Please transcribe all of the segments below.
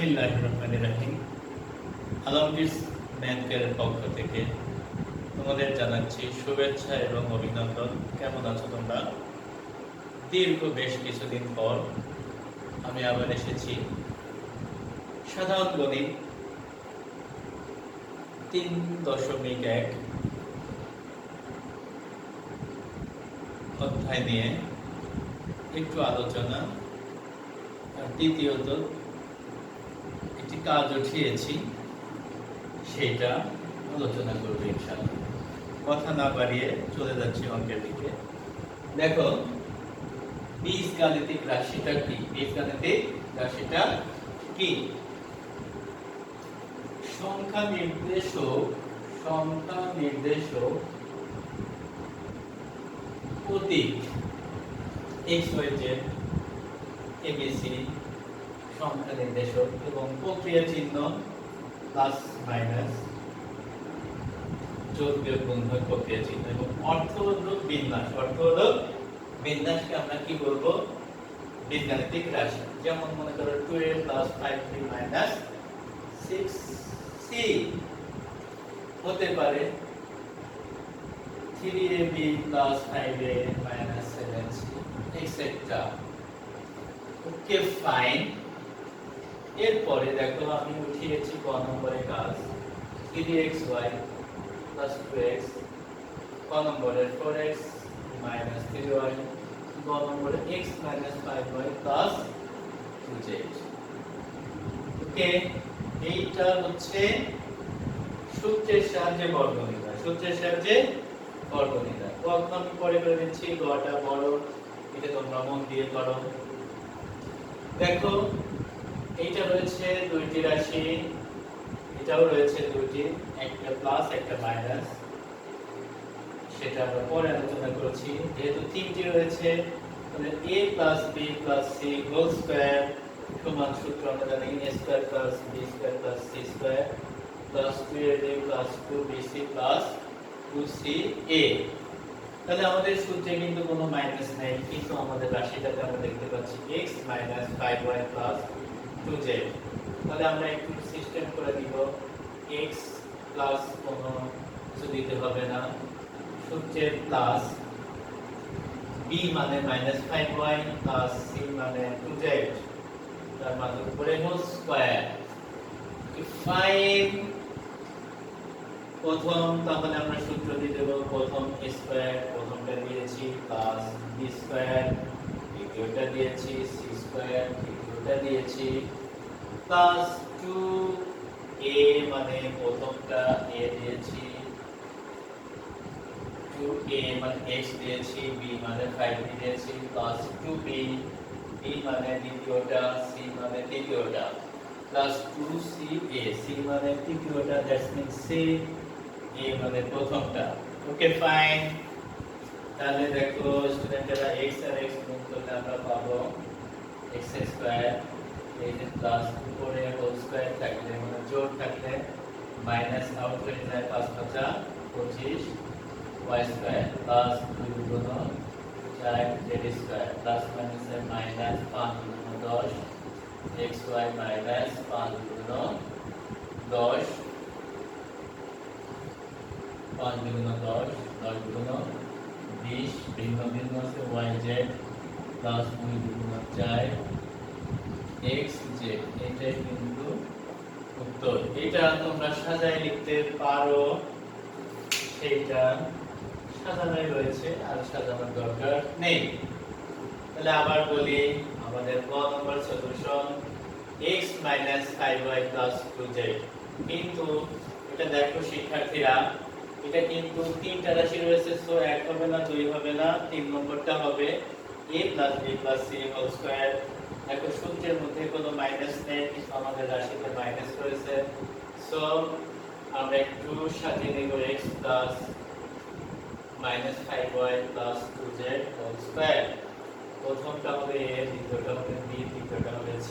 বিসমিল্লাহির রহমানির রহিম। আলমগীর ম্যাথকের পক্ষ থেকে তোমাদের জানাচ্ছি শুভেচ্ছা এবং অভিনন্দন। কেমন আছো তোমরা? দীর্ঘ বেশ কিছুদিন পর আমি আবার এসেছি। সাধারণ গণিত 3.1 অধ্যায় নিয়ে একটু আলোচনা, আর দ্বিতীয়ত একটি কাজ উঠিয়েছি, সেইটা আলোচনা করবো ইনশাআল্লাহ। কথা না বাড়িয়ে চলে যাচ্ছি অঙ্কের দিকে। দেখো, বীজগাণিতিক রাশিটা কি? বীজগাণিতিক রাশিটা কি? সংখ্যা নির্দেশক প্রতীক এক্স ওয়াই জেড এবিসি সংখ্যা নির্দেশক এবং প্রক্রিয়া চিহ্ন প্লাস মাইনাস যোগ বিয়োগ গুণ হয় প্রক্রিয়া চিহ্ন এবং অর্থ হলো বিন্যাস। অর্থ হলো বিন্যাসকে আমরা কি বলবো? বীজগাণিতিক রাশি। যেমন মনে করো 2a + 5b - 6c হতে পারে 3ab + 5a - 7c এটসেট্রা। ওকে, ফাইন। এরপরে দেখো, আমি উঠিয়েছি ক নম্বরে কাজ 3xy + 2x, ক নম্বরে 4x - 3y, গ নম্বরে x - 5y + 2z। ওকে, এইটা হচ্ছে সূত্রের সাহায্যে বর্গনির্ণয়। সূত্রের সাহায্যে বর্গনির্ণয় কখন আমি পরে করে দিচ্ছি। গটা বড়, এটা তোমরা মন দিয়ে করো। দেখো, এইটা রয়েছে দুইটি রাশি, এটাও রয়েছে দুইটি, একটা প্লাস একটা মাইনাস, সেটা আমরা পরে আলোচনা করছি। যেহেতু তিনটি রয়েছে, তাহলে a + b + c whole square সমান সূত্র আমরা জানি a² + b² + c² + 2ab + 2bc + 2ca। তাহলে আমাদের সূত্রে কিন্তু কোনো মাইনাস নাই, কিন্তু আমাদের রাশিটাতে আমরা দেখতে পাচ্ছি x - 5y + 2z। তাহলে আমরা একটু সিস্টেম করে দিব, x প্লাস কোনো কিছু দিতে হবে না, সূত্রের প্লাস, b মানে -5y + c মানে 2z, তার মানে উপরে হোল স্কয়ার। ফাইন। প্রথম তাহলে আমরা সূত্র দিয়ে দেব, প্রথম স্কয়ার প্রথমটা দিয়েছি প্লাস b স্কয়ার দ্বিতীয়টা দিয়েছি, c স্কয়ার তৃতীয়টা দিয়েছি, প্লাস 2a মানে প্রথমটা a দিয়েছি, 2a মানে x দিয়েছি, b মানে 5 দিয়েছি, প্লাস 2b, b মানে দ্বিতীয়টা, c মানে তৃতীয়টা, প্লাস 2ca, c মানে তৃতীয়টা, দ্যাটস মিন্স c, a মানে প্রথমটা। ওকে, ফাইন। তাহলে দেখো স্টুডেন্টরা, x আর x গুণ করলে আমরা পাবো x², এই যে প্লাস উপরে হোল স্কয়ার থাকলে মানে জোড় থাকলে মাইনাস আউট হয়ে যায়, 5 × 5 = 25, y² প্লাস 2 গুণ 4 z² প্লাস মাইনাসের মাইনাস 5 গুণ 10 xy মাইনাস 5 গুণ 10, 5 গুণ 10, 10 গুণ 20, ভিন্ন ভিন্ন আছে yz প্লাস 2 গুণ 4 xz। এটাই কিন্তু উত্তর। এটা তোমরা সাজায় লিখতে পারো, সেটা সাজানোই রয়েছে, আর সাজানোর দরকার নেই। তাহলে আবার বলি, আমাদের ক নম্বর সলিউশন x - 5y + 2z। কিন্তু এটা দেখো শিক্ষার্থীরা, এটা কিন্তু তিনটা রাশি রয়েছে, সো এক হবে না, দুই হবে না, তিন নম্বরটা হবে a + b + c whole square. দেখো সূত্রের মধ্যে কোনো মাইনাস নেই, কিন্তু আমাদের রাশিতে মাইনাস রয়েছে, সো আমরা একটু সাজিয়ে নেব x + -5y + 2z whole square. প্রথমটা হবে a, দ্বিতীয়টা হবে b, তৃতীয়টা হবে c।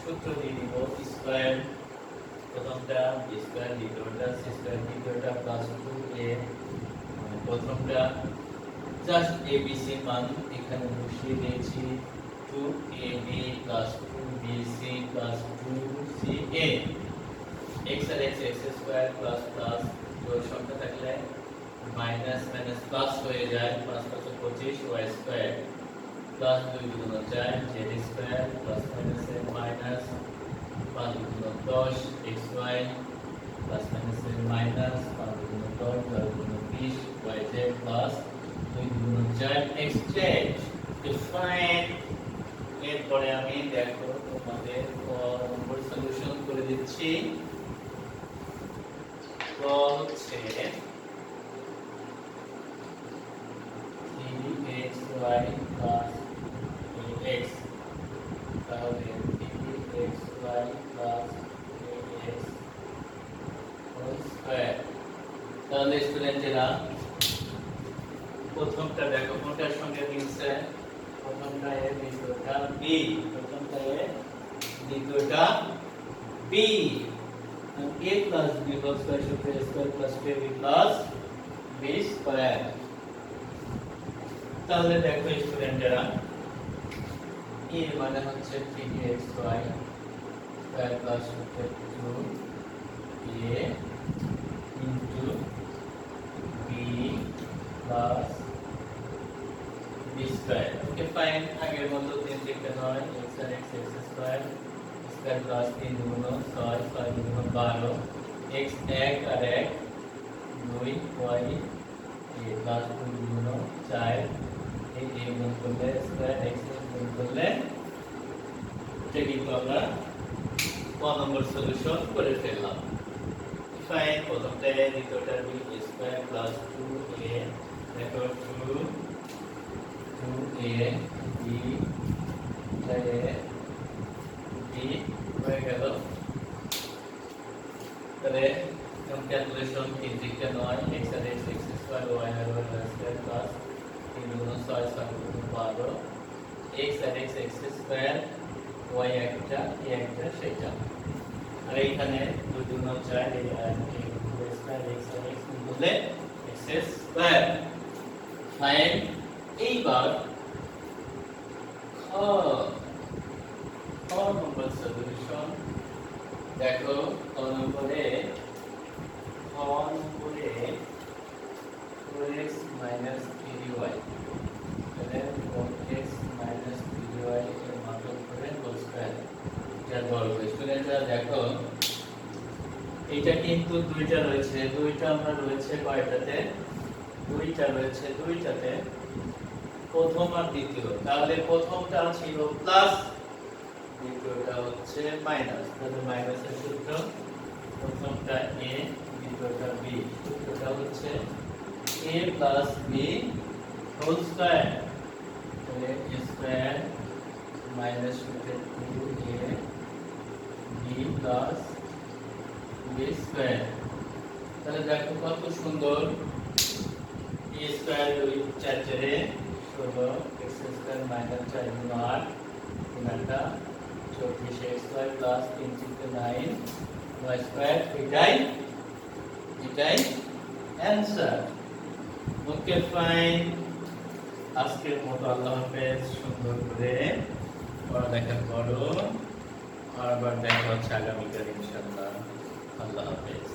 সূত্র দিয়ে দিব স্কয়ার, প্রথমটা b², দ্বিতীয়টা c², তৃতীয়টা প্লাস 2a, প্রথমটা জাস্ট abc মান এখানে বসিয়ে দিয়েছি, 2ab + BC plus 2CA x আর x x square plus plus দুই সংখ্যা থাকলে মাইনাস মাইনাস প্লাস হয়ে যায় 5 5 25 y স্কয়ার প্লাস 2 গুণ 4 z square plus minus minus 5 গুণ 10 xy প্লাস মাইনাস মাইনাস 5 গুণ 10 y গুণ 20 yz প্লাস 2 গুণ 4 xz ডিফাইন। এরপরে আমি দেখো তোমাদের নম্বর সলিউশন করে দিচ্ছি। হচ্ছে 3xy plus 8x তাহলে 3xy plus 8x whole square। তাহলে স্টুডেন্টরা প্রথমটা দেখো কোনটার সঙ্গে মিলছে, প্রথমটা এ দ্বিতীয়টা বি, প্রথমটা এ দ্বিতীয়টা B. a plus b whole square should be a square plus 2ab plus b square। তাহলে দেখো স্টুডেন্টরা a মানে হচ্ছে 3xy square plus 2a into b plus b square। Okay fine, আগের মতো 3 থেকে 9 x আর x square স্কয়ার প্লাস 3 গুণ 6 6 গুণ 12 x 1 আর 1 2 y a প্লাস 2 গুণ 4 এই a গুণ করলে স্কয়ার x গুণ করলে এটা কিন্তু আমরা ক নম্বর সলিউশন করে ফেললাম। ফাইন, প্রথমটা a দ্বিতীয়টা b স্কয়ার প্লাস 2a দেখো 2a b হয়ে গেল। তাহলে ক্যালকুলেশন 3 থেকে 9 x আর x স্কয়ার y আর y স্কয়ার প্লাস 3 গুণ 6 6 গুণ 12 x আর x স্কয়ার y একটা a একটা সেটা, আর এইখানে 2 গুণ 4 এই আর স্কয়ার x আর x গুণ করলে x স্কয়ার। ফাইন, এইবার নম্বর সলিউশন দেখো। নম্বরে 4x minus 3y তাহলে 4x minus 3y এর মান করে হোল স্কয়ার যার বর্গ। স্টুডেন্টরা দেখো এটা কিন্তু দুইটা রয়েছে, দুইটা আমরা রয়েছে কয়টাতে, দুইটা রয়েছে দুইটাতে, প্রথম আর দ্বিতীয়। তাহলে প্রথমটা ছিল প্লাস, দ্বিতীয়টা হচ্ছে মাইনাস। তাহলে মাইনাসের সূত্র প্রথমটা a দ্বিতীয়টা b, সূত্রটা হচ্ছে a plus b whole square. তাহলে a স্কয়ার মাইনাস সূত্রে 2a b plus b square. তাহলে দেখো কত সুন্দর, a square 2 4 4 16 x square minus 4 গুণ 8 গুণটা 24 xy প্লাস 3 থেকে 9 y স্কয়ার। এটাই অ্যানসার। ওকে ফাইন, আজকের মতো আল্লাহ হাফেজ। সুন্দর করে পড়ালেখা করো, আবার দেখা হচ্ছে আগামীকাল ইনশাআল্লাহ। আল্লাহ হাফেজ।